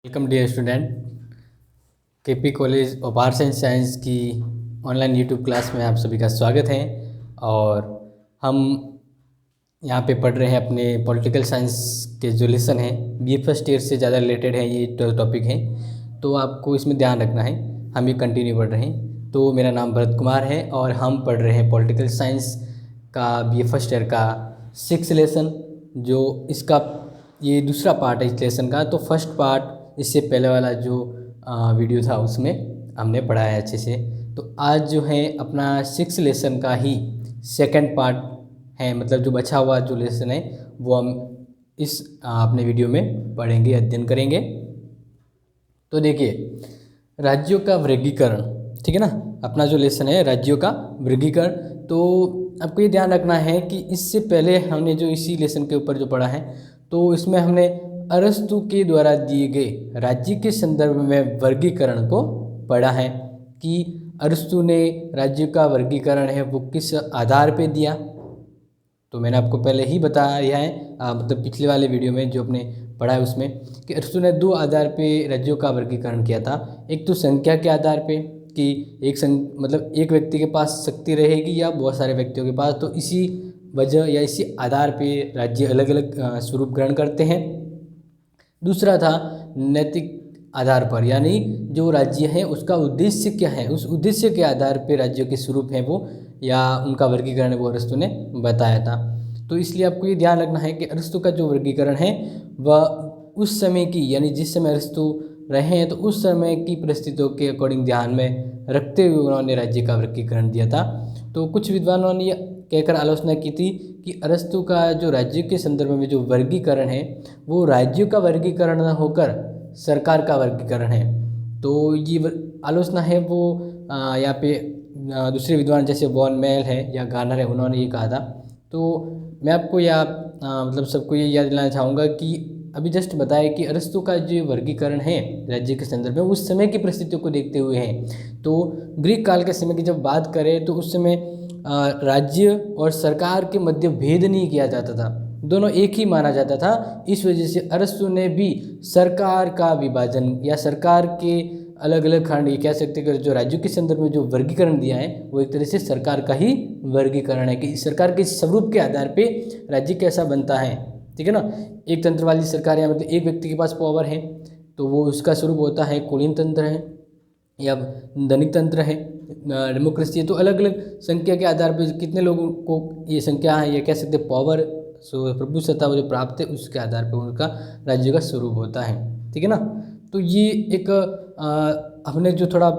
Welcome dear student. KP college of arts and science की online YouTube class में आप सभी का स्वागत है। और हम यहाँ पे पढ़ रहे हैं अपने पॉलिटिकल साइंस के जो लेसन हैं, बी फर्स्ट ईयर से ज़्यादा रिलेटेड है ये टॉपिक है, तो आपको इसमें ध्यान रखना है। हम ये कंटिन्यू पढ़ रहे हैं। तो मेरा नाम भरत कुमार है और हम पढ़ रहे हैं पॉलिटिकल साइंस का बी फर्स्ट ईयर का 6 लेसन, जो इसका ये दूसरा पार्ट है इस लेसन का। तो फर्स्ट पार्ट इससे पहले वाला जो वीडियो था उसमें हमने पढ़ा है अच्छे से। तो आज जो है अपना 6 लेसन का ही सेकंड पार्ट है, मतलब जो बचा हुआ जो लेसन है वो हम इस अपने वीडियो में पढ़ेंगे, अध्ययन करेंगे। तो देखिए, राज्यों का वर्गीकरण, ठीक है ना। अपना जो लेसन है राज्यों का वर्गीकरण, तो आपको ये ध्यान रखना है कि इससे पहले हमने जो इसी लेसन के ऊपर जो पढ़ा है, तो इसमें हमने अरस्तु के द्वारा दिए गए राज्य के संदर्भ में वर्गीकरण को पढ़ा है कि अरस्तु ने राज्य का वर्गीकरण है वो किस आधार पे दिया। तो मैंने आपको पहले ही बताया है, मतलब पिछले वाले वीडियो में जो अपने पढ़ा है उसमें, कि अरस्तु ने 2 आधार पे राज्यों का वर्गीकरण किया था। एक तो संख्या के आधार पे कि मतलब एक व्यक्ति के पास शक्ति रहेगी या बहुत सारे व्यक्तियों के पास, तो इसी वजह या इसी आधार पे राज्य अलग अलग स्वरूप ग्रहण करते हैं। दूसरा था नैतिक आधार पर, यानी जो राज्य है उसका उद्देश्य क्या है, उस उद्देश्य के आधार पर राज्यों के स्वरूप हैं वो या उनका वर्गीकरण वो अरस्तु ने बताया था। तो इसलिए आपको ये ध्यान रखना है कि अरस्तु का जो वर्गीकरण है वह उस समय की, यानी जिस समय अरस्तु रहे हैं तो उस समय की परिस्थितियों के अकॉर्डिंग ध्यान में रखते हुए उन्होंने राज्य का वर्गीकरण दिया था। तो कुछ विद्वानों ने कहकर आलोचना की थी कि अरस्तु का जो राज्य के संदर्भ में जो वर्गीकरण है वो राज्यों का वर्गीकरण न होकर सरकार का वर्गीकरण है। तो ये आलोचना है वो यहाँ पे दूसरे विद्वान जैसे वॉन मेल है या गार्नर है, उन्होंने ये कहा था। तो मैं आपको मतलब सबको ये याद दिलाना चाहूँगा कि अभी जस्ट बताया कि अरस्तु का जो वर्गीकरण है राज्य के संदर्भ में उस समय की परिस्थितियों को देखते हुए है। तो ग्रीक काल के समय की जब बात करें तो उस समय राज्य और सरकार के मध्य भेद नहीं किया जाता था, दोनों एक ही माना जाता था। इस वजह से अरस्तु ने भी सरकार का विभाजन या सरकार के अलग अलग खंड, ये कह सकते हैं कि जो राज्यों के संदर्भ में जो वर्गीकरण दिया है वो एक तरह से सरकार का ही वर्गीकरण है कि सरकार के स्वरूप के आधार पे राज्य कैसा बनता है, ठीक है ना। एक तंत्र वाली सरकार या मतलब एक व्यक्ति के पास पावर है तो वो उसका स्वरूप होता है कुलीन तंत्र है या धनिक तंत्र है, डेमोक्रेसी है। तो अलग अलग संख्या के आधार पर कितने लोगों को ये संख्या है, ये कह सकते हैं पावर, प्रभुसत्ता जो प्राप्त है उसके आधार पर उनका राज्य का स्वरूप होता है, ठीक है ना। तो ये एक हमने जो थोड़ा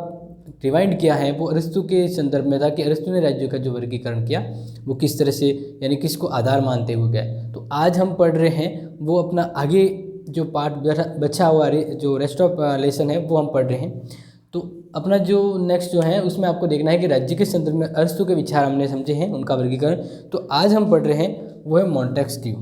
रिवाइंड किया है वो अरस्तु के संदर्भ में था कि अरस्तु ने राज्यों का जो वर्गीकरण किया वो किस तरह से, यानी किसको आधार मानते हुए गए। तो आज हम पढ़ रहे हैं वो अपना आगे जो पार्ट बचा हुआ जो रेस्ट ऑफ लेसन है वो हम पढ़ रहे हैं। तो अपना जो नेक्स्ट जो है उसमें आपको देखना है कि राज्य के संदर्भ में अरस्तु के विचार हमने समझे हैं, उनका वर्गीकरण। तो आज हम पढ़ रहे हैं वो है मॉन्टेस्क्यू,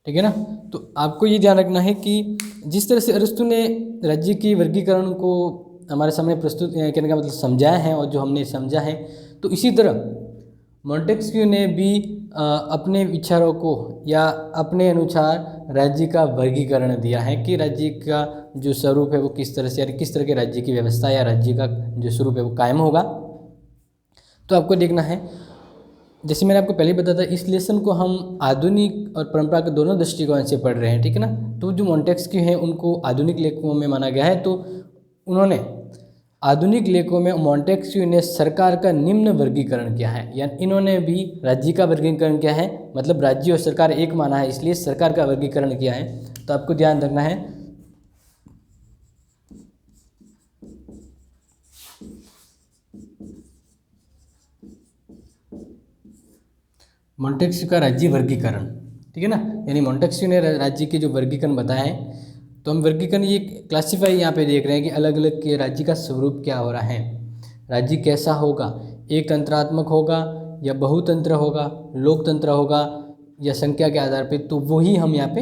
ठीक है ना। तो आपको ये ध्यान रखना है कि जिस तरह से अरस्तु ने राज्य की वर्गीकरण को हमारे सामने प्रस्तुत करने का मतलब समझाया है और जो हमने समझा है, तो इसी तरह मॉन्टेस्क्यू ने भी अपने विचारों को या अपने अनुसार राज्य का वर्गीकरण दिया है कि राज्य का जो स्वरूप है वो किस तरह से, यानी किस तरह के राज्य की व्यवस्था या राज्य का जो स्वरूप है वो कायम होगा। तो आपको देखना है, जैसे मैंने आपको पहले बताया था, इस लेसन को हम आधुनिक और परंपरा के दोनों दृष्टिकोण से पढ़ रहे हैं, ठीक है ना। तो जो मॉन्टेस्क्यू हैं उनको आधुनिक लेखकों में माना गया है। तो उन्होंने आधुनिक लेखों में मॉन्टेस्क्यू ने सरकार का निम्न वर्गीकरण किया है, यानी इन्होंने भी राज्य का वर्गीकरण किया है, मतलब राज्य और सरकार एक माना है इसलिए सरकार का वर्गीकरण किया है। तो आपको ध्यान रखना है, मॉन्टेस्क्यू का राज्य वर्गीकरण, ठीक है ना। यानी मॉन्टेस्क्यू ने राज्य के जो वर्गीकरण बताया है, तो हम वर्गीकरण ये क्लासीफाई यहाँ पे देख रहे हैं कि अलग अलग के राज्य का स्वरूप क्या हो रहा है, राज्य कैसा होगा, एक तंत्रात्मक होगा या बहुतंत्र होगा, लोकतंत्र होगा या संख्या के आधार पे, तो वही हम यहाँ पे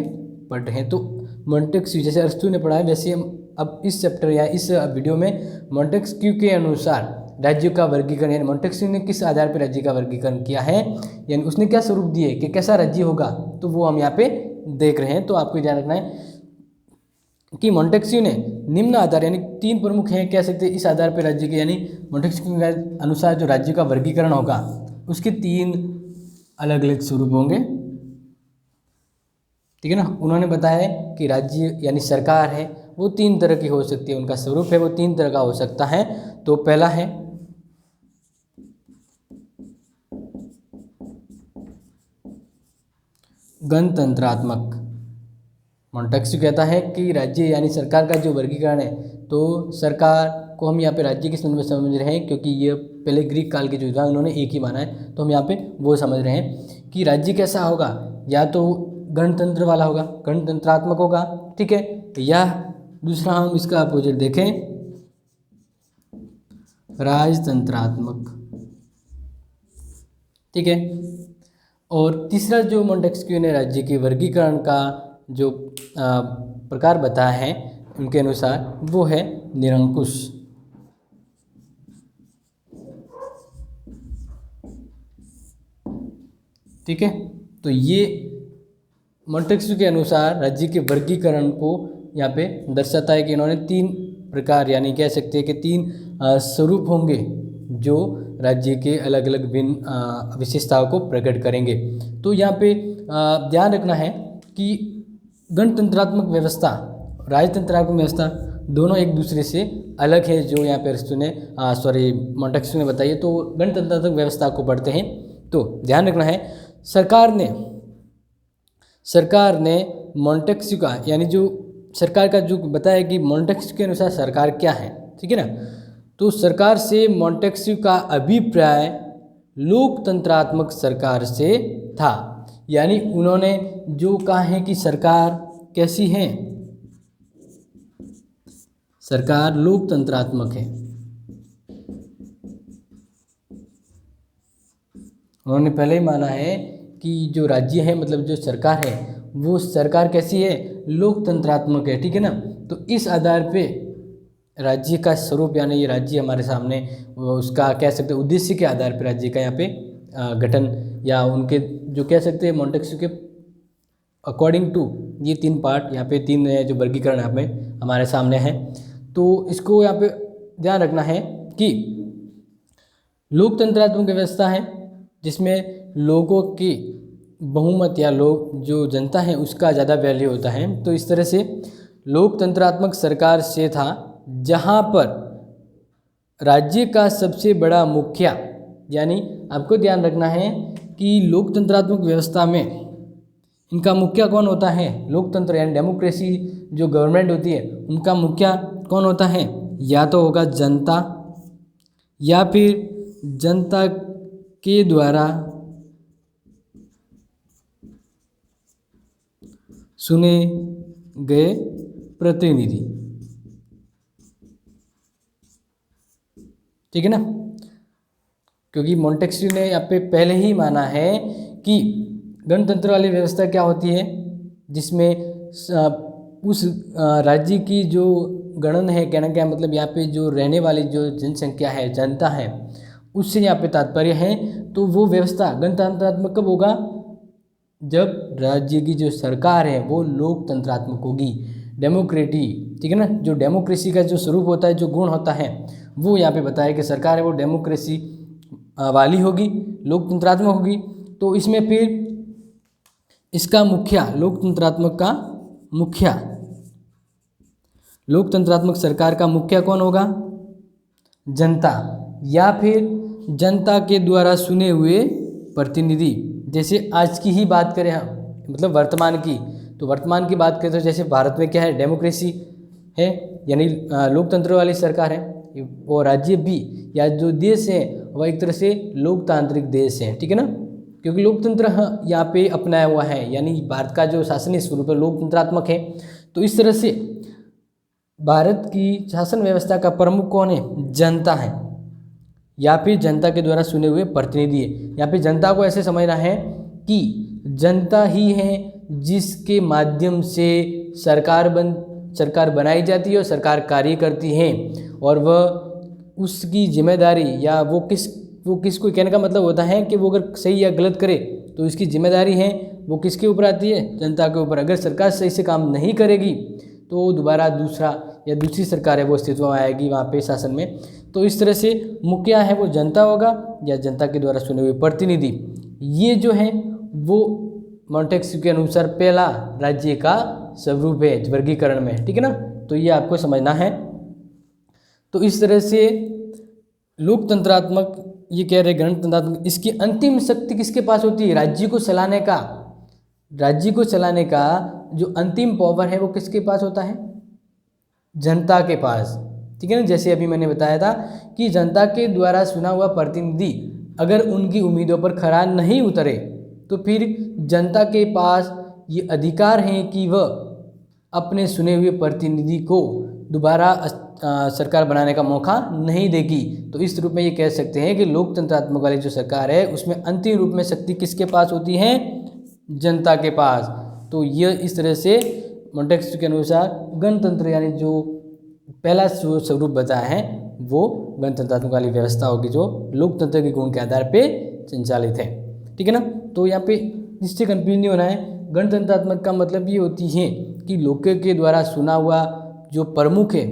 पढ़ रहे हैं। तो मॉन्टेस्क्यू जैसे अरस्तु ने पढ़ा है वैसे हम अब इस चैप्टर या इस वीडियो में मॉन्टेस्क्यू के अनुसार राज्यों का वर्गीकरण, यानी मोंटेस्क्यू ने किस आधार पर राज्य का वर्गीकरण किया है, यानी उसने क्या स्वरूप दिए कि कैसा राज्य होगा, तो वो हम यहाँ पे देख रहे हैं। तो आपको ध्यान रखना है कि मोंटेस्क्यू ने निम्न आधार, यानी 3 प्रमुख हैं कह सकते हैं इस आधार पर राज्य के, यानी मोंटेस्क्यू के अनुसार जो राज्य का वर्गीकरण होगा उसके 3 अलग अलग स्वरूप होंगे, ठीक है ना। उन्होंने बताया कि राज्य यानी सरकार है वो 3 तरह की हो सकती है, उनका स्वरूप है वो 3 तरह का हो सकता है। तो पहला है गणतंत्रात्मक। मोंटेस्क्यू कहता है कि राज्य यानी सरकार का जो वर्गीकरण है, तो सरकार को हम यहाँ पे राज्य के संदर्भ में समझ रहे हैं, क्योंकि ये पहले ग्रीक काल के जो विद्वान उन्होंने एक ही माना है, तो हम यहाँ पे वो समझ रहे हैं कि राज्य कैसा होगा, या तो गणतंत्र वाला होगा, गणतंत्रात्मक होगा, ठीक है, या दूसरा हम इसका अपोजिट देखें राजतंत्रात्मक, ठीक है। और तीसरा जो मोंटेस्क्यू ने राज्य के वर्गीकरण का जो प्रकार बताया है उनके अनुसार वो है निरंकुश, ठीक है। तो ये मोंटेस्क्यू के अनुसार राज्य के वर्गीकरण को यहाँ पे दर्शाता है कि इन्होंने 3 प्रकार, यानी कह सकते हैं कि 3 स्वरूप होंगे जो राज्य के अलग अलग भिन्न विशेषताओं को प्रकट करेंगे। तो यहाँ पे ध्यान रखना है कि गणतंत्रात्मक व्यवस्था, राजतंत्रात्मक व्यवस्था दोनों एक दूसरे से अलग है, जो यहाँ पे अरिस्टो ने मोंटेस्क्यू ने बताई है। तो गणतंत्रात्मक व्यवस्था को पढ़ते हैं तो ध्यान रखना है सरकार ने मोंटेस्क्यू का, यानी जो सरकार का जो बताया कि मोंटेस्क्यू के अनुसार सरकार क्या है, ठीक है ना। तो सरकार से मोंटेस्क्यू का अभिप्राय लोकतंत्रात्मक सरकार से था, यानी उन्होंने जो कहा है कि सरकार कैसी है, सरकार लोकतंत्रात्मक है। उन्होंने पहले ही माना है कि जो राज्य है, मतलब जो सरकार है, वो सरकार कैसी है, लोकतंत्रात्मक है, ठीक है ना। तो इस आधार पे राज्य का स्वरूप, यानी ये राज्य हमारे सामने, उसका कह सकते हैं उद्देश्य के आधार पर राज्य का यहाँ पे गठन, या उनके जो कह सकते हैं मोंटेस्क्यू के अकॉर्डिंग टू ये 3 पार्ट, यहाँ पे 3 जो वर्गीकरण यहाँ पे हमारे सामने हैं। तो इसको यहाँ पे ध्यान रखना है कि लोकतंत्रात्मक व्यवस्था है जिसमें लोगों की बहुमत या लोग जो जनता है उसका ज़्यादा वैल्यू होता है। तो इस तरह से लोकतंत्रात्मक सरकार से था, जहाँ पर राज्य का सबसे बड़ा मुखिया, यानी आपको ध्यान रखना है कि लोकतंत्रात्मक व्यवस्था में इनका मुखिया कौन होता है, लोकतंत्र यानी डेमोक्रेसी जो गवर्नमेंट होती है उनका मुखिया कौन होता है, या तो होगा जनता, या फिर जनता के द्वारा चुने गए प्रतिनिधि, ठीक है ना। क्योंकि मोंटेस्क्यू ने यहाँ पे पहले ही माना है कि गणतंत्र वाली व्यवस्था क्या होती है, जिसमें उस राज्य की जो गणन है, कहना क्या मतलब यहाँ पे जो रहने वाली जो जनसंख्या है, जनता है, उससे यहाँ पे तात्पर्य है। तो वो व्यवस्था गणतंत्रात्मक कब होगा, जब राज्य की जो सरकार है वो लोकतंत्रात्मक होगी, डेमोक्रेटिक, ठीक है ना। जो डेमोक्रेसी का जो स्वरूप होता है, जो गुण होता है, वो यहाँ पे बताया कि सरकार है वो डेमोक्रेसी वाली होगी, लोकतंत्रात्मक होगी। तो इसमें फिर इसका मुखिया, लोकतंत्रात्मक का मुखिया, लोकतंत्रात्मक सरकार का मुखिया कौन होगा, जनता, या फिर जनता के द्वारा चुने हुए प्रतिनिधि। जैसे आज की ही बात करें हम, मतलब वर्तमान की, तो वर्तमान की बात करें तो जैसे भारत में क्या है, डेमोक्रेसी है, यानी लोकतंत्र वाली सरकार है, वो राज्य भी या जो देश है वह एक तरह से लोकतांत्रिक देश है, ठीक है ना। क्योंकि लोकतंत्र यहाँ पे अपनाया हुआ है, यानी भारत का जो शासनीय स्वरूप है लोकतंत्रात्मक है। तो इस तरह से भारत की शासन व्यवस्था का प्रमुख कौन है, जनता है, या फिर जनता के द्वारा चुने हुए प्रतिनिधि है। यहाँ पे जनता को ऐसे समझना है कि जनता ही है जिसके माध्यम से सरकार बनाई जाती है और सरकार कार्य करती है, और वह उसकी जिम्मेदारी या वो किसको कहने का मतलब होता है कि वो अगर सही या गलत करे तो इसकी जिम्मेदारी है वो किसके ऊपर आती है, जनता के ऊपर। अगर सरकार सही से काम नहीं करेगी तो दोबारा दूसरी सरकार है वो अस्तित्व में आएगी वहाँ पे शासन में। तो इस तरह से मुखिया है वो जनता होगा या जनता के द्वारा चुने हुए प्रतिनिधि। ये जो है वो मॉन्टेस्क्यू के अनुसार पहला राज्य का स्वरूप है वर्गीकरण में, ठीक है ना। तो ये आपको समझना है। तो इस तरह से लोकतंत्रात्मक, ये कह रहे गणतंत्रात्मक, इसकी अंतिम शक्ति किसके पास होती है, राज्य को चलाने का जो अंतिम पावर है वो किसके पास होता है, जनता के पास, ठीक है ना। जैसे अभी मैंने बताया था कि जनता के द्वारा चुना हुआ प्रतिनिधि अगर उनकी उम्मीदों पर खरा नहीं उतरे तो फिर जनता के पास ये अधिकार है कि वह अपने चुने हुए प्रतिनिधि को दोबारा सरकार बनाने का मौका नहीं देगी। तो इस रूप में ये कह सकते हैं कि लोकतंत्रात्मक वाली जो सरकार है उसमें अंतिम रूप में शक्ति किसके पास होती है, जनता के पास। तो यह इस तरह से मॉन्टेस्क्यू के अनुसार गणतंत्र यानी जो पहला स्वरूप बताया है वो गणतंत्रात्मक वाली व्यवस्था होगी जो लोकतंत्र के गुण के आधार पे संचालित है, ठीक है ना। तो यहाँ पे जिससे कंफ्यूज नहीं होना है, गणतंत्रात्मक का मतलब ये होती है कि लोगों के द्वारा चुना हुआ जो प्रमुख है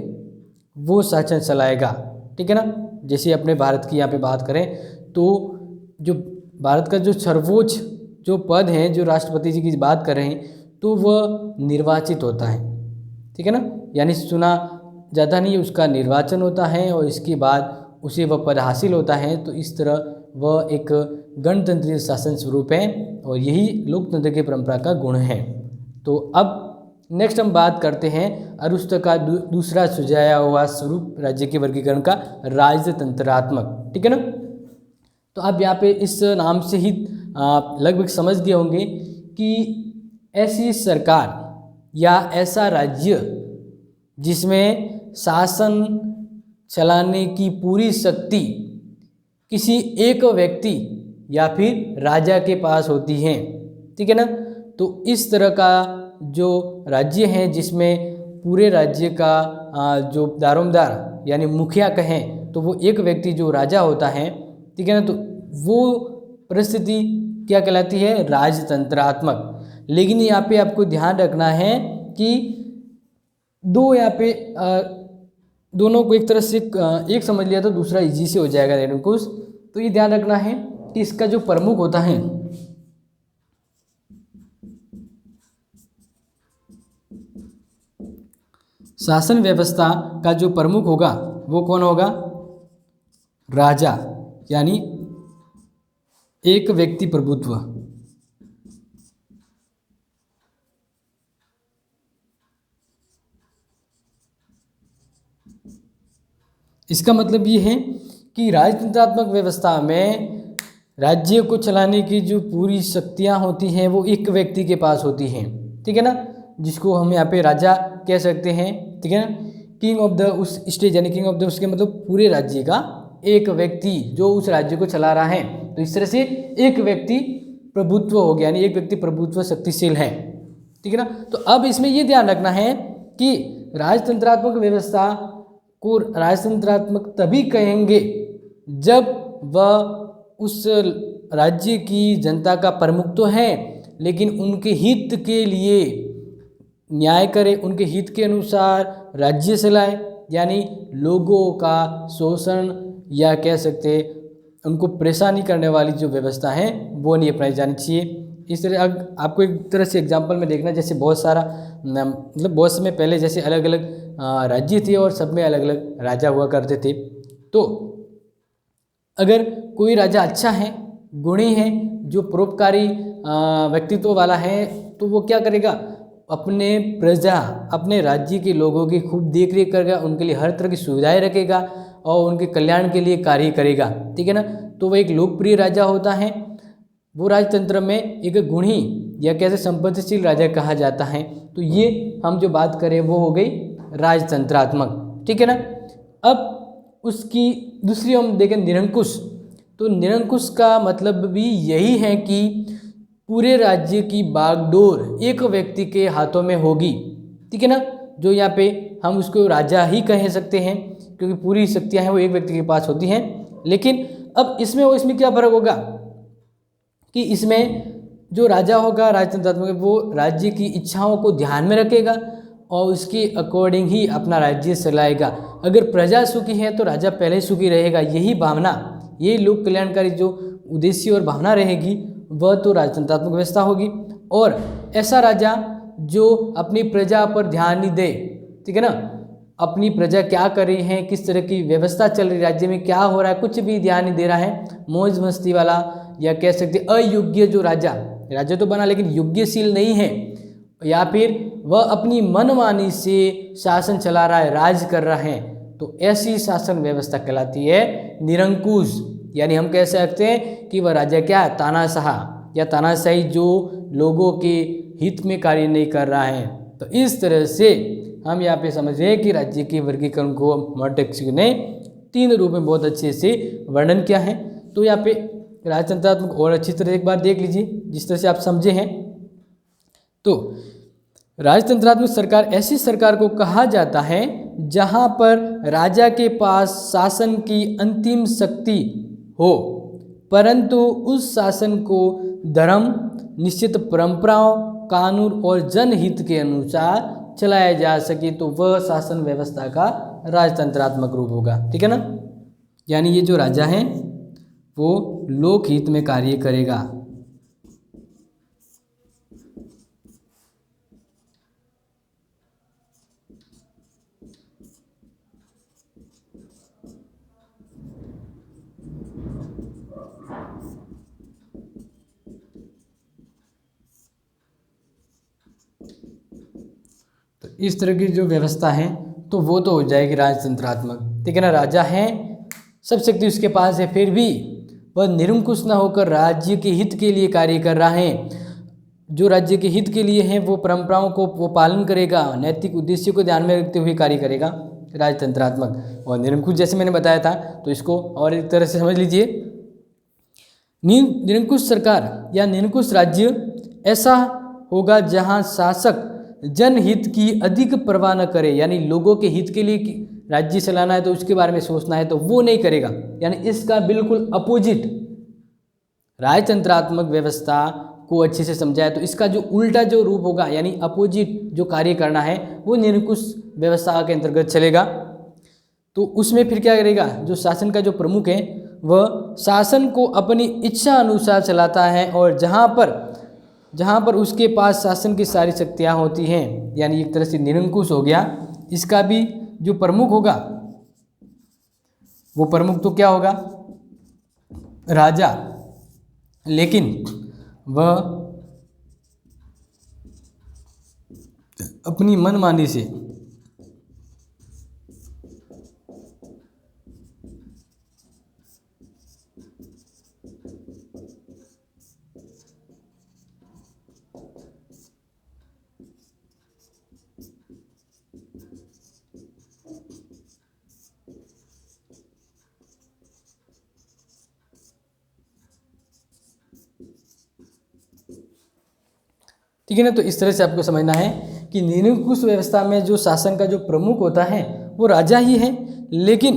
वो शासन चलाएगा, ठीक है ना। जैसे अपने भारत की यहाँ पे बात करें तो जो भारत का जो सर्वोच्च जो पद है, जो राष्ट्रपति जी की बात कर रहे हैं, तो वह निर्वाचित होता है, ठीक है ना। यानी चुना ज़्यादा नहीं, उसका निर्वाचन होता है और इसके बाद उसे वह पद हासिल होता है। तो इस तरह वह एक गणतंत्रीय शासन स्वरूप है और यही लोकतंत्र की परंपरा का गुण है। तो अब नेक्स्ट हम बात करते हैं अरुस्ता का दूसरा सुझाया हुआ स्वरूप राज्य के वर्गीकरण का, राजतंत्रात्मक, ठीक है ना। तो अब यहाँ पे इस नाम से ही आप लगभग समझ गए होंगे कि ऐसी सरकार या ऐसा राज्य जिसमें शासन चलाने की पूरी शक्ति किसी एक व्यक्ति या फिर राजा के पास होती है, ठीक है ना। तो इस तरह का जो राज्य है जिसमें पूरे राज्य का जो दारोमदार यानी मुखिया कहें तो वो एक व्यक्ति जो राजा होता है, ठीक है ना, तो वो परिस्थिति क्या कहलाती है, राजतंत्रात्मक। लेकिन यहाँ पे आपको ध्यान रखना है कि दो यहाँ पे दोनों को एक तरह से एक समझ लिया तो दूसरा इजी से हो जाएगा लेने को। तो ये ध्यान रखना है कि इसका जो प्रमुख होता है शासन व्यवस्था का जो प्रमुख होगा वो कौन होगा, राजा, यानी एक व्यक्ति प्रभुत्व। इसका मतलब ये है कि राजतंत्रात्मक व्यवस्था में राज्य को चलाने की जो पूरी शक्तियां होती हैं वो एक व्यक्ति के पास होती हैं, ठीक है ना, जिसको हम यहाँ पे राजा कह सकते हैं, ठीक है ना। किंग ऑफ द उस स्टेट यानी किंग ऑफ द उसके मतलब पूरे राज्य का एक व्यक्ति जो उस राज्य को चला रहा है। तो इस तरह से एक व्यक्ति प्रभुत्व हो गया, यानी एक व्यक्ति प्रभुत्व शक्तिशील है, ठीक है ना। तो अब इसमें ये ध्यान रखना है कि राजतंत्रात्मक व्यवस्था को राजतंत्रात्मक तभी कहेंगे जब वह उस राज्य की जनता का प्रमुख तो है लेकिन उनके हित के लिए न्याय करे, उनके हित के अनुसार राज्य चलाए, यानी लोगों का शोषण या कह सकते उनको परेशानी करने वाली जो व्यवस्था है वो नहीं अपनाई जानी चाहिए। इस तरह आपको एक तरह से एग्जांपल में देखना, जैसे बहुत सारा मतलब बहुत समय पहले जैसे अलग अलग राज्य थे और सब में अलग अलग राजा हुआ करते थे। तो अगर कोई राजा अच्छा है, गुणी है, जो परोपकारी व्यक्तित्व वाला है, तो वो क्या करेगा, अपने प्रजा अपने राज्य के लोगों की खूब देख रेख करेगा, उनके लिए हर तरह की सुविधाएं रखेगा और उनके कल्याण के लिए कार्य करेगा, ठीक है ना। तो वह एक लोकप्रिय राजा होता है। वो राजतंत्र में एक गुणी या कैसे संपत्तिशील राजा कहा जाता है। तो ये हम जो बात करें वो हो गई राजतंत्रात्मक, ठीक है ना। अब उसकी दूसरी हम देखें निरंकुश। तो निरंकुश का मतलब भी यही है कि पूरे राज्य की बागडोर एक व्यक्ति के हाथों में होगी, ठीक है ना। जो यहाँ पे हम उसको राजा ही कह सकते हैं क्योंकि पूरी शक्तियाँ हैं वो एक व्यक्ति के पास होती हैं। लेकिन अब इसमें क्या फ़र्क होगा कि इसमें जो राजा होगा राजतंत्रात्मक, वो राज्य की इच्छाओं को ध्यान में रखेगा और उसके अकॉर्डिंग ही अपना राज्य चलाएगा। अगर प्रजा सुखी है तो राजा पहले सुखी रहेगा। यही भावना, यही लोक कल्याणकारी जो उद्देश्य और भावना रहेगी वह तो राजतंत्रात्मक व्यवस्था होगी। और ऐसा राजा जो अपनी प्रजा पर ध्यान नहीं दे, ठीक है ना, अपनी प्रजा क्या कर रही है, किस तरह की व्यवस्था चल रही है, राज्य में क्या हो रहा है, कुछ भी ध्यान नहीं दे रहा है, मौज मस्ती वाला या कह सकते अयोग्य जो राजा तो बना लेकिन योग्यशील नहीं है, या फिर वह अपनी मनमानी से शासन चला रहा है, राज कर रहा है, तो ऐसी शासन व्यवस्था कहलाती है निरंकुश। यानी हम कह सकते हैं कि वह राजा क्या है, तानाशाह या तानाशाही, जो लोगों के हित में कार्य नहीं कर रहा है। तो इस तरह से हम यहाँ पे समझ रहे हैं कि राज्य के वर्गीकरण को मॉन्टेस्क्यू ने 3 रूप में बहुत अच्छे से वर्णन किया है। तो यहाँ पे राजतंत्रात्मक और अच्छी तरह एक बार देख लीजिए, जिस तरह से आप समझे हैं। तो राजतंत्रात्मक सरकार ऐसी सरकार को कहा जाता है जहाँ पर राजा के पास शासन की अंतिम शक्ति हो, परंतु उस शासन को धर्म, निश्चित परंपराओं, कानून और जनहित के अनुसार चलाया जा सके, तो वह शासन व्यवस्था का राजतंत्रात्मक रूप होगा। ठीक है ना, यानी ये जो राजा है वो लोकहित में कार्य करेगा। तो इस तरह की जो व्यवस्था है तो वो तो हो जाएगी राजतंत्रात्मक। ठीक है ना, राजा है, सब शक्ति उसके पास है, फिर भी वह निरंकुश न होकर राज्य के हित के लिए कार्य कर रहा है। जो राज्य के हित के लिए हैं वो परंपराओं को वो पालन करेगा, नैतिक उद्देश्य को ध्यान में रखते हुए कार्य करेगा, राजतंत्रात्मक। और निरंकुश जैसे मैंने बताया था, तो इसको और एक तरह से समझ लीजिए, निरंकुश सरकार या निरंकुश राज्य ऐसा होगा जहां शासक जनहित की अधिक परवाह न करे, यानी लोगों के हित के लिए राज्य चलाना है तो उसके बारे में सोचना है तो वो नहीं करेगा। यानी इसका बिल्कुल अपोजिट राजतंत्रात्मक व्यवस्था को अच्छे से समझाया तो इसका जो उल्टा जो रूप होगा, यानी अपोजिट जो कार्य करना है, वो निरंकुश व्यवस्था के अंतर्गत चलेगा। तो उसमें फिर क्या करेगा, जो शासन का जो प्रमुख है वह शासन को अपनी इच्छा अनुसार चलाता है, और जहाँ पर उसके पास शासन की सारी शक्तियाँ होती हैं, यानी एक तरह से निरंकुश हो गया। इसका भी जो प्रमुख होगा वो प्रमुख तो क्या होगा, राजा, लेकिन वह अपनी मनमानी से ठीक है ना। तो इस तरह से आपको समझना है कि निरंकुश व्यवस्था में जो शासन का जो प्रमुख होता है वो राजा ही है, लेकिन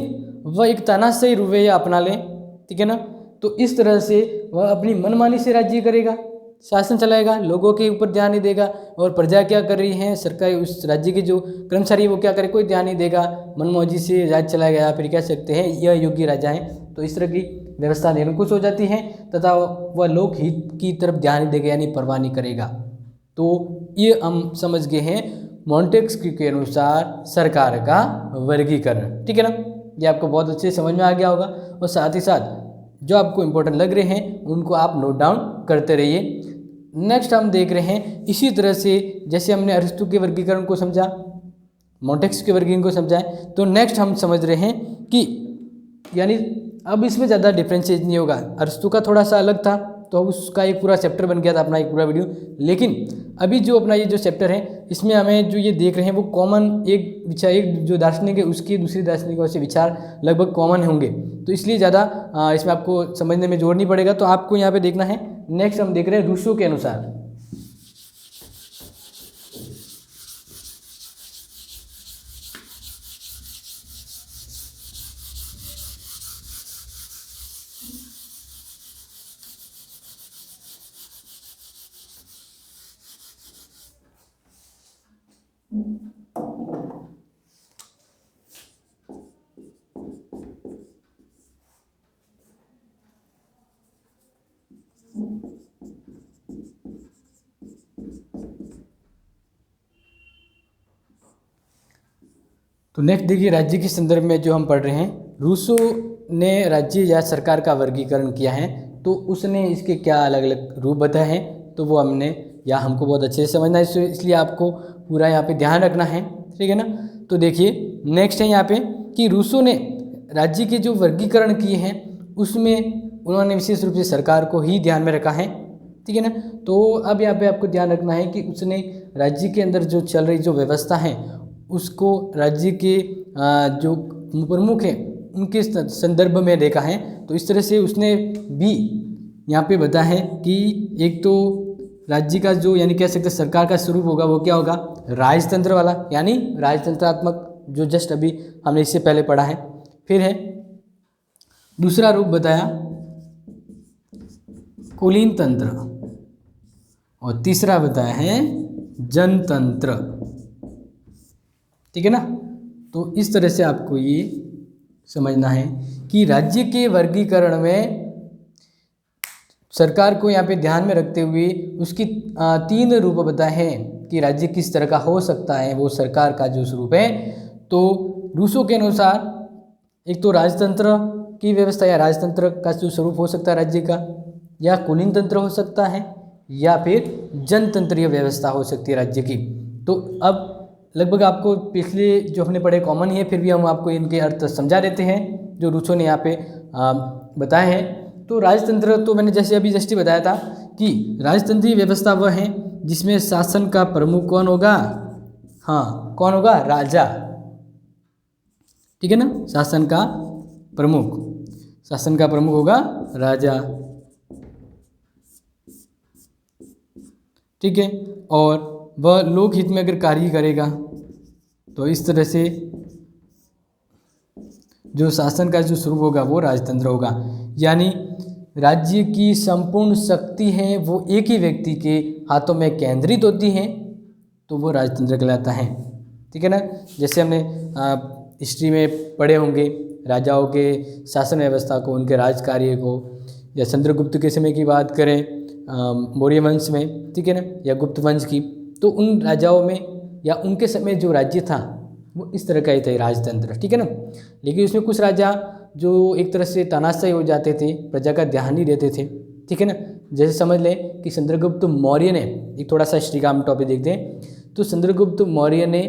वह एक तानाशाही रवैया अपना ले। ठीक है ना, तो इस तरह से वह अपनी मनमानी से राज्य करेगा, शासन चलाएगा, लोगों के ऊपर ध्यान नहीं देगा, और प्रजा क्या कर रही है, सरकार उस राज्य के जो कर्मचारी वो क्या करे, कोई ध्यान नहीं देगा, मनमौजी से राज्य चलाएगा, या फिर कह सकते हैं यह योग्य राजा है। तो इस तरह की व्यवस्था निरंकुश हो जाती है तथा वह लोकहित की तरफ ध्यान नहीं देगा, यानी परवाह नहीं करेगा। तो ये हम समझ गए हैं मॉन्टेस्क्यू के अनुसार सरकार का वर्गीकरण। ठीक है ना, ये आपको बहुत अच्छे समझ में आ गया होगा, और साथ ही साथ जो आपको इम्पोर्टेंट लग रहे हैं उनको आप नोट डाउन करते रहिए। नेक्स्ट हम देख रहे हैं इसी तरह से जैसे हमने अरिस्टो के वर्गीकरण को समझा, मॉन्टेस्क्यू के वर्गीकरण को समझा है, तो नेक्स्ट हम समझ रहे हैं कि यानी अब इसमें ज़्यादा डिफरेंशिएट नहीं होगा। अरिस्टो का थोड़ा सा अलग था, तो उसका एक पूरा चैप्टर बन गया था अपना एक पूरा वीडियो, लेकिन अभी जो अपना ये जो चैप्टर है इसमें हमें जो ये देख रहे हैं वो कॉमन एक विचार, एक जो दार्शनिक है उसकी दूसरी दार्शनिकों से विचार लगभग कॉमन होंगे, तो इसलिए ज़्यादा इसमें आपको समझने में जोर नहीं पड़ेगा। तो आपको यहाँ पे देखना है, नेक्स्ट हम देख रहे हैं रूसो के अनुसार। तो नेक्स्ट देखिए, राज्य के संदर्भ में जो हम पढ़ रहे हैं, रूसो ने राज्य या सरकार का वर्गीकरण किया है, तो उसने इसके क्या अलग अलग रूप बताए हैं, तो वो हमने या हमको बहुत अच्छे से समझना है, इसलिए आपको पूरा यहाँ पे ध्यान रखना है, ठीक है ना। तो देखिए नेक्स्ट है यहाँ पे कि रूसो ने राज्य के जो वर्गीकरण किए हैं उसमें उन्होंने विशेष रूप से सरकार को ही ध्यान में रखा है, ठीक है ना। तो अब यहाँ पे आपको ध्यान रखना है कि उसने राज्य के अंदर जो चल रही जो व्यवस्था है उसको राज्य के जो प्रमुख हैं उनके संदर्भ में देखा है। तो इस तरह से उसने भी यहाँ पे बताया है कि एक तो राज्य का जो यानी कह सकते सरकार का स्वरूप होगा वो क्या होगा, राजतंत्र वाला, यानी राजतंत्रात्मक, जो जस्ट अभी हमने इससे पहले पढ़ा है। फिर है दूसरा रूप बताया कुलीन तंत्र, और तीसरा बताया है जनतंत्र, ठीक है ना। तो इस तरह से आपको ये समझना है कि राज्य के वर्गीकरण में सरकार को यहाँ पे ध्यान में रखते हुए उसकी 3 रूप बताए हैं कि राज्य किस तरह का हो सकता है, वो सरकार का जो स्वरूप है। तो रूसो के अनुसार एक तो राजतंत्र की व्यवस्था या राजतंत्र का जो स्वरूप हो सकता है राज्य का, या कुलीन तंत्र हो सकता है, या फिर जनतंत्रीय व्यवस्था हो सकती है राज्य की। तो अब लगभग आपको पिछले जो हमने पढ़े कॉमन ही है, फिर भी हम आपको इनके अर्थ समझा देते हैं जो रूसो ने यहाँ पे बताए हैं। तो राजतंत्र तो मैंने जैसे अभी जस्ट बताया था कि राजतंत्रीय व्यवस्था वह है जिसमें शासन का प्रमुख कौन होगा, हाँ कौन होगा, राजा, ठीक है ना। शासन का प्रमुख होगा राजा, ठीक है। और वह लोकहित में अगर कार्य करेगा तो इस तरह से जो शासन का जो स्वरूप होगा वो राजतंत्र होगा, यानी राज्य की संपूर्ण शक्ति है वो एक ही व्यक्ति के हाथों में केंद्रित होती है, तो वो राजतंत्र कहलाता है, ठीक है ना। जैसे हमने हिस्ट्री में पढ़े होंगे राजाओं के शासन व्यवस्था को, उनके राज कार्य को, या चंद्रगुप्त के समय की बात करें मौर्य वंश में, ठीक है ना, या गुप्त वंश की, तो उन राजाओं में या उनके समय जो राज्य था वो इस तरह का ही था राजतंत्र, ठीक है ना। लेकिन उसमें कुछ राजा जो एक तरह से तानाशाही हो जाते थे, प्रजा का ध्यान नहीं देते थे, ठीक है ना। जैसे समझ लें कि चंद्रगुप्त मौर्य ने, एक थोड़ा सा हिस्ट्री का हम टॉपिक देखते हैं, तो चंद्रगुप्त मौर्य ने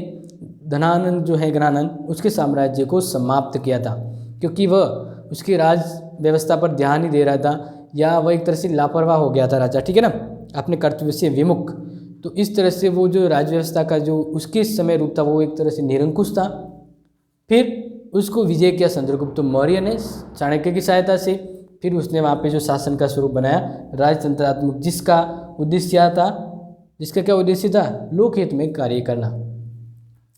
धनानंद जो है गणानंद, उसके साम्राज्य को समाप्त किया था, क्योंकि वह उसकी राज व्यवस्था पर ध्यान नहीं दे रहा था, या वह एक तरह से लापरवाह हो गया था राजा, ठीक है ना, अपने कर्तव्य से विमुख। तो इस तरह से वो जो राज व्यवस्था का जो उसके समय रूप था वो एक तरह से निरंकुश था। फिर उसको विजय किया चंद्रगुप्त मौर्य ने चाणक्य की सहायता से, फिर उसने वहाँ पे जो शासन का स्वरूप बनाया राजतंत्रात्मक, जिसका क्या उद्देश्य था, लोकहित में कार्य करना।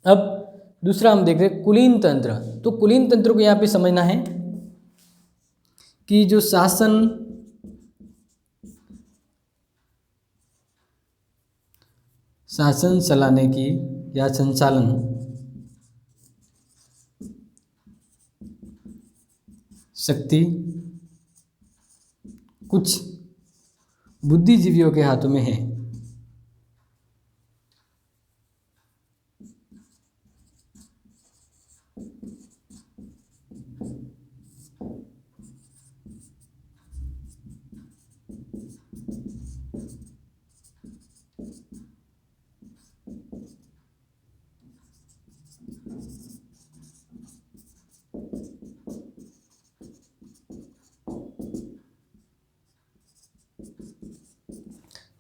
अब दूसरा हम देख रहे हैं कुलीन तंत्र। तो कुलीन तंत्र को यहाँ पे समझना है कि जो शासन चलाने की या संचालन शक्ति कुछ बुद्धिजीवियों के हाथों में है।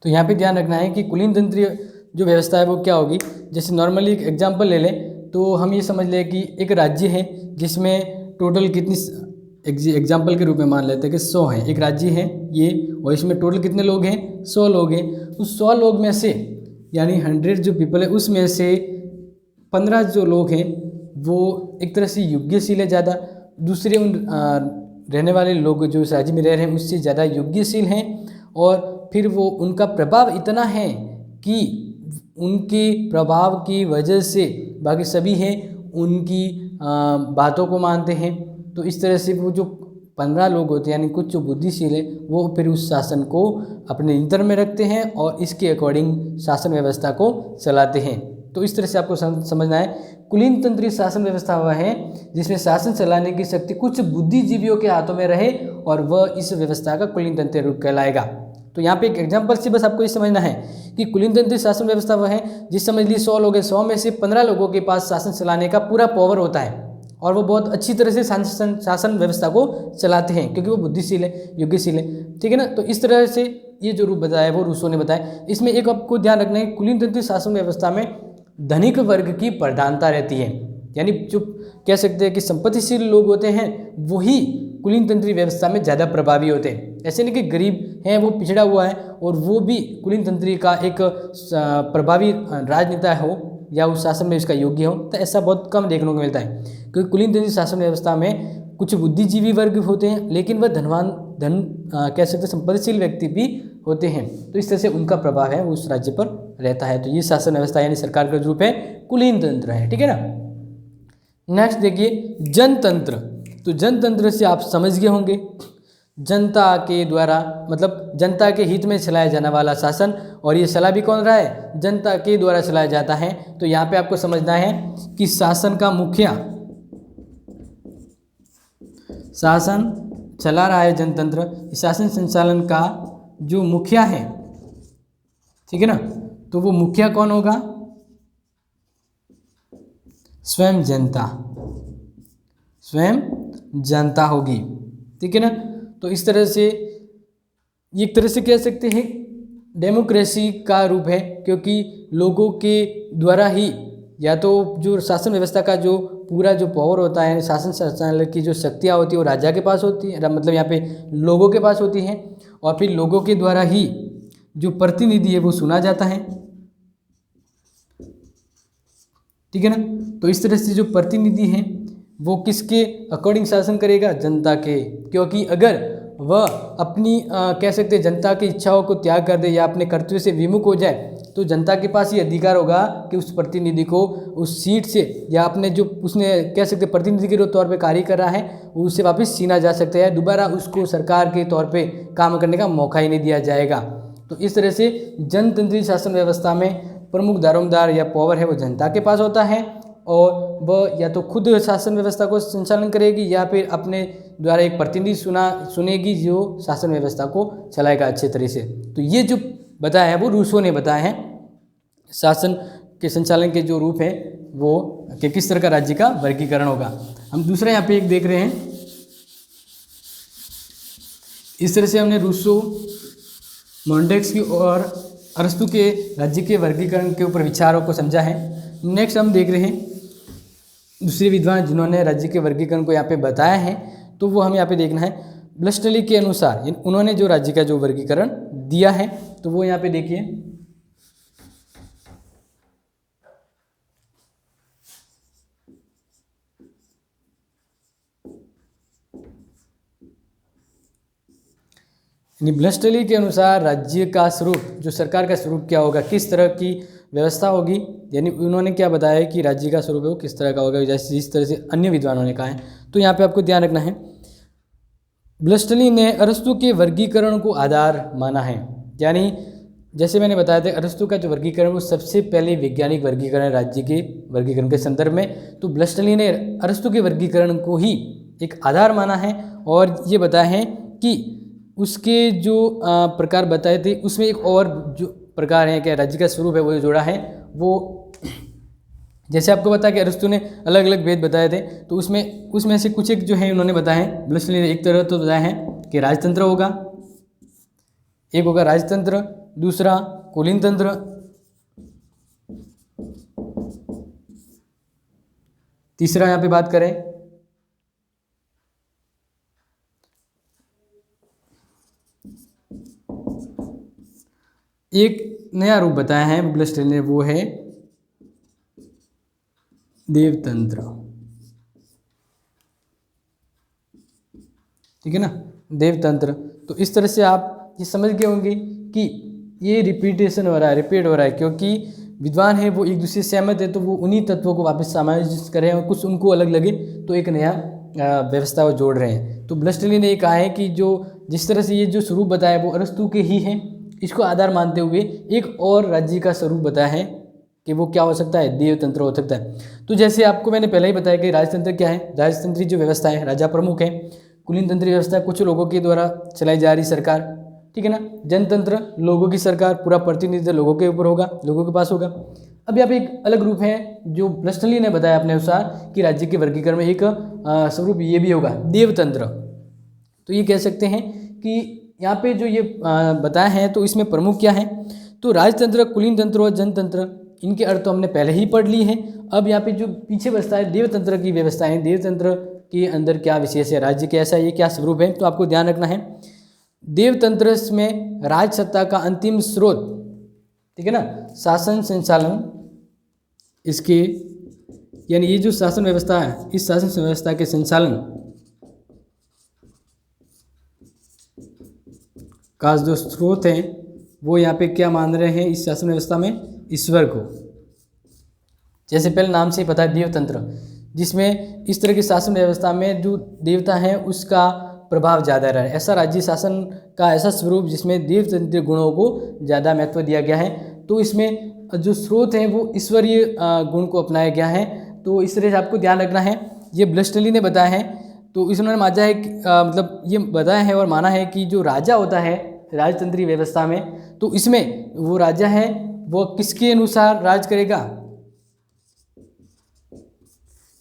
तो यहाँ पे ध्यान रखना है कि कुलीन तंत्रीय जो व्यवस्था है वो क्या होगी। जैसे नॉर्मली एक एग्जांपल ले लें तो हम ये समझ लें कि एक राज्य है जिसमें टोटल कितनी, एग्जांपल के रूप में मान लेते हैं कि 100 है, एक राज्य है ये, और इसमें टोटल कितने लोग हैं, 100 लोग हैं। उस 100 लोग में से यानी 100 जो पीपल है उसमें से 15 जो लोग हैं वो एक तरह से योग्यशील है ज़्यादा, दूसरे उन रहने वाले लोग जो इस राज्य में रह रहे हैं उससे ज़्यादा योग्यशील हैं, और फिर वो उनका प्रभाव इतना है कि उनके प्रभाव की वजह से बाकी सभी हैं उनकी बातों को मानते हैं। तो इस तरह से वो जो 15 लोग होते हैं, यानी कुछ जो बुद्धिशील है वो फिर उस शासन को अपने नियंत्रण में रखते हैं और इसके अकॉर्डिंग शासन व्यवस्था को चलाते हैं। तो इस तरह से आपको समझना है कुलीन तंत्रीय शासन व्यवस्था वह है जिसमें शासन चलाने की शक्ति कुछ बुद्धिजीवियों के हाथों में रहे और वह इस व्यवस्था का कुलीन तंत्रीय रूप कहलाएगा। तो यहाँ पे एक एग्जांपल से बस आपको ये समझना है कि कुलीन तंत्रीय शासन व्यवस्था वह है जिस समझ लीजिए 100 लोग हैं, 100 में से 15 लोगों के पास शासन चलाने का पूरा पावर होता है और वो बहुत अच्छी तरह से शासन व्यवस्था को चलाते हैं क्योंकि वो बुद्धिशील है, योग्यशील है। ठीक है ना। तो इस तरह से ये जो रूप बताया वो रूसो ने बताया। इसमें एक आपको ध्यान रखना है, कुलीन तंत्रीय शासन व्यवस्था में धनिक वर्ग की प्रधानता रहती है, यानी जो कह सकते हैं कि संपत्तिशील लोग होते हैं वही कुलीन तंत्रीय व्यवस्था में ज़्यादा प्रभावी होते हैं। ऐसे नहीं कि गरीब है वो पिछड़ा हुआ है और वो भी कुलीन तंत्रीय का एक प्रभावी राजनेता हो या उस शासन में उसका योग्य हो, तो ऐसा बहुत कम देखने को मिलता है क्योंकि कुलीन तंत्रीय शासन व्यवस्था में कुछ बुद्धिजीवी वर्ग होते हैं लेकिन वह कह सकते संपत्तिशील व्यक्ति भी होते हैं। तो इस तरह से उनका प्रभाव है उस राज्य पर रहता है। तो ये शासन व्यवस्था यानी सरकार का रूप है कुलीन तंत्र है। ठीक है ना। नेक्स्ट देखिए जनतंत्र। तो जनतंत्र से आप समझ गए होंगे जनता के द्वारा मतलब जनता के हित में चलाया जाने वाला शासन, और ये चला भी कौन रहा है, जनता के द्वारा चलाया जाता है। तो यहाँ पे आपको समझना है कि शासन का मुखिया, शासन चला रहा है जनतंत्र, शासन संचालन का जो मुखिया है, ठीक है ना, तो वो मुखिया कौन होगा, स्वयं जनता, स्वयं जनता होगी। ठीक है ना। तो इस तरह से एक तरह से कह सकते हैं डेमोक्रेसी का रूप है क्योंकि लोगों के द्वारा ही या तो जो शासन व्यवस्था का जो पूरा जो पावर होता है, शासन संचालन की जो शक्तियाँ होती है वो राजा के पास होती है, मतलब यहाँ पे लोगों के पास होती हैं, और फिर लोगों के द्वारा ही जो प्रतिनिधि है वो चुना जाता है। ठीक है ना। तो इस तरह से जो प्रतिनिधि हैं वो किसके अकॉर्डिंग शासन करेगा, जनता के, क्योंकि अगर वह अपनी कह सकते हैं जनता की इच्छाओं को त्याग कर दे या अपने कर्तव्य से विमुख हो जाए तो जनता के पास ये अधिकार होगा कि उस प्रतिनिधि को उस सीट से या अपने जो उसने कह सकते प्रतिनिधि के तौर पे कार्य कर रहा है उससे वापस छीना जा सकता है, दोबारा उसको सरकार के तौर पे काम करने का मौका ही नहीं दिया जाएगा। तो इस तरह से जनतंत्रीय शासन व्यवस्था में प्रमुख दारोमदार या पावर है वो जनता के पास होता है और वह या तो खुद शासन व्यवस्था को संचालन करेगी या फिर अपने द्वारा एक प्रतिनिधि सुनेगी जो शासन व्यवस्था को चलाएगा अच्छे तरह से। तो ये जो बताया है वो रूसो ने बताया है शासन के संचालन के जो रूप है वो कि किस तरह का राज्य का वर्गीकरण होगा। हम दूसरा यहाँ पे एक देख रहे हैं, इस तरह से हमने रूसो, मॉन्टेस्क्यू और अरस्तु के राज्य के वर्गीकरण के ऊपर विचारों को समझा है। नेक्स्ट हम देख रहे हैं दूसरे विद्वान जिन्होंने राज्य के वर्गीकरण को यहाँ पे बताया है, तो वो हमें यहाँ पे देखना है ब्लस्टली के अनुसार उन्होंने जो राज्य का जो वर्गीकरण दिया है तो वो यहाँ पे देखिए, ब्लस्टली के अनुसार राज्य का स्वरूप, जो सरकार का स्वरूप क्या होगा, किस तरह की व्यवस्था होगी, यानी उन्होंने क्या बताया कि राज्य का स्वरूप है वो किस तरह का होगा, जैसे जिस तरह से अन्य विद्वानों ने कहा है। तो यहाँ पे आपको ध्यान रखना है ब्लस्टली ने अरस्तु के वर्गीकरण को आधार माना है, यानी जैसे मैंने बताया था अरस्तु का जो वर्गीकरण वो सबसे पहले वैज्ञानिक वर्गीकरण है राज्य के वर्गीकरण के संदर्भ में। तो ब्लस्टली ने अरस्तु के वर्गीकरण को ही एक आधार माना है और ये बताया है कि उसके जो प्रकार बताए थे उसमें एक और जो प्रकार है क्या राज्य का स्वरूप है वो जोड़ा है। वो जैसे आपको बताया कि अरस्तु ने अलग अलग भेद बताए थे, तो उसमें से कुछ एक जो है उन्होंने बताया है। ब्लस्टली ने एक तरह तो बताया है कि राजतंत्र होगा, एक होगा राजतंत्र, दूसरा कुलीन तंत्र, तीसरा यहाँ पे बात करें एक नया रूप बताया है ब्लस्टली ने, वो है देवतंत्र। ठीक है ना, देवतंत्र। तो इस तरह से आप ये समझ गए होंगे कि ये रिपीट हो रहा है क्योंकि विद्वान है वो एक दूसरे से सहमत है तो वो उन्हीं तत्वों को वापस समायोजित करें और कुछ उनको अलग लगे तो एक नया व्यवस्था वो जोड़ रहे हैं। तो ब्लस्टली ने ये कहा है कि जो जिस तरह से ये जो स्वरूप बताया वो अरस्तु के ही हैं, इसको आधार मानते हुए एक और राज्य का स्वरूप बताया है कि वो क्या हो सकता है, देवतंत्र हो सकता है। तो जैसे आपको मैंने पहले ही बताया कि राजतंत्र क्या है, राजतंत्री जो व्यवस्था है राजा प्रमुख है। कुलीन तंत्री व्यवस्था कुछ लोगों के द्वारा चलाई जा रही सरकार, ठीक है ना। जनतंत्र लोगों की सरकार, पूरा प्रतिनिधित्व लोगों के ऊपर होगा, लोगों के पास होगा। अब यहाँ पे एक अलग रूप है जो ब्लस्टली ने बताया अपने अनुसार कि राज्य के वर्गीकरण में एक स्वरूप ये भी होगा, देवतंत्र। तो ये कह सकते हैं कि यहाँ पे जो ये बताया है तो इसमें प्रमुख क्या है, तो राजतंत्र, कुलीन तंत्र और जनतंत्र, इनके अर्थ तो हमने पहले ही पढ़ लिए हैं। अब यहाँ पे जो पीछे बचता है देवतंत्र की व्यवस्थाएं, देवतंत्र के अंदर क्या विशेष है, राज्य कैसा है, ये क्या स्वरूप है, तो आपको ध्यान रखना है। देवतंत्र में राज सत्ता का अंतिम स्रोत, ठीक है ना, शासन संचालन, इसके यानी ये जो शासन व्यवस्था है, इस शासन व्यवस्था के संचालन का जो स्रोत है वो यहाँ पे क्या मान रहे हैं इस शासन व्यवस्था में, ईश्वर को। जैसे पहले नाम से ही पता है देवतंत्र, जिसमें इस तरह की शासन व्यवस्था में जो देवता है उसका प्रभाव ज़्यादा रहा है। ऐसा राज्य शासन का ऐसा स्वरूप जिसमें देवतंत्र गुणों को ज़्यादा महत्व दिया गया है। तो इसमें जो स्रोत है वो ईश्वरीय गुण को अपनाया गया है। तो इस तरह से आपको ध्यान रखना है। ये ब्लस्टली ने बताया है, तो इसने माना है मतलब ये बताया है और माना है कि जो राजा होता है राजतंत्री व्यवस्था में, तो इसमें वो राजा है वो किसके अनुसार राज करेगा,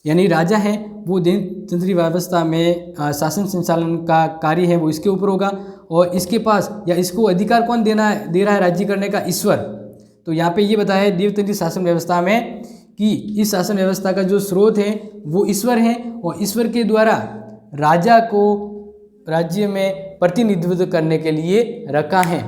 यानी राजा है वो देवतंत्री व्यवस्था में शासन संचालन का कार्य है वो इसके ऊपर होगा, और इसके पास या इसको अधिकार कौन दे रहा है राज्य करने का, ईश्वर। तो यहाँ पे ये बताया है देवतंत्री शासन व्यवस्था में कि इस शासन व्यवस्था का जो स्रोत है वो ईश्वर है, और ईश्वर के द्वारा राजा को राज्य में प्रतिनिधित्व करने के लिए रखा है।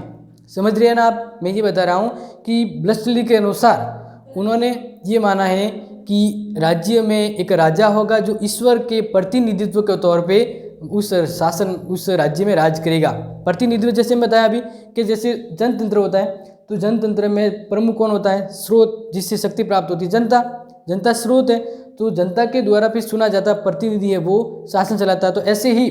समझ रहे हैं ना आप, मैं ये बता रहा हूँ कि ब्लस्टली के अनुसार उन्होंने ये माना है कि राज्य में एक राजा होगा जो ईश्वर के प्रतिनिधित्व के तौर पे उस शासन उस राज्य में राज करेगा। प्रतिनिधित्व जैसे मैं बताया अभी कि जैसे जनतंत्र होता है, तो जनतंत्र में प्रमुख कौन होता है, स्रोत, जिससे शक्ति प्राप्त होती है, जनता। जनता स्रोत है, तो जनता के द्वारा फिर चुना जाता प्रतिनिधि है वो शासन चलाता है। तो ऐसे ही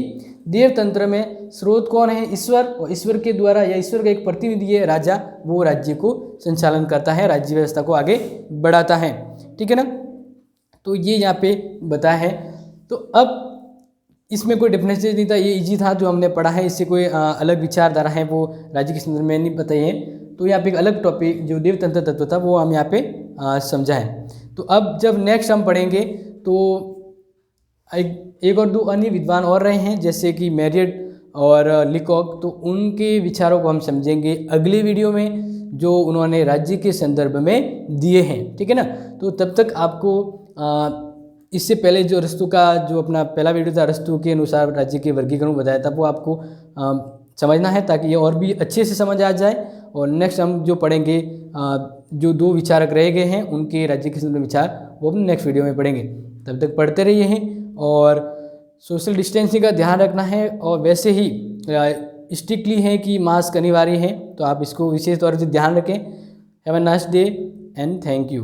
देवतंत्र में स्रोत कौन है, ईश्वर, और ईश्वर के द्वारा या ईश्वर का एक प्रतिनिधि है राजा, वो राज्य को संचालन करता है, राज्य व्यवस्था को आगे बढ़ाता है, ठीक है ना। तो ये यहाँ पे बताया है। तो अब इसमें कोई डिफरेंशिएट नहीं था, ये इजी था जो हमने पढ़ा है, इससे कोई अलग विचारधारा है वो राज्य के संदर्भ में नहीं बताई है। तो यहाँ पे एक अलग टॉपिक जो देवतंत्र तत्व था वो हम यहाँ पे समझा है। तो अब जब नेक्स्ट हम पढ़ेंगे तो एक और दो अन्य विद्वान और रहे हैं जैसे कि मैरियट और लिकॉक, तो उनके विचारों को हम समझेंगे अगले वीडियो में जो उन्होंने राज्य के संदर्भ में दिए हैं, ठीक है ना। तो तब तक आपको इससे पहले जो अरस्तु का जो अपना पहला वीडियो था अरस्तु के अनुसार राज्य के वर्गीकरण बताया था वो आपको समझना है ताकि ये और भी अच्छे से समझ आ जाए। और नेक्स्ट हम जो पढ़ेंगे जो दो विचारक रह गए हैं उनके राज्य के संदर्भ विचार वो अपने नेक्स्ट वीडियो में पढ़ेंगे। तब तक पढ़ते रहिए हैं और सोशल डिस्टेंसिंग का ध्यान रखना है, और वैसे ही स्ट्रिक्टली है कि मास्क अनिवार्य है, तो आप इसको विशेष तौर से ध्यान रखें। Have a nice day and thank you.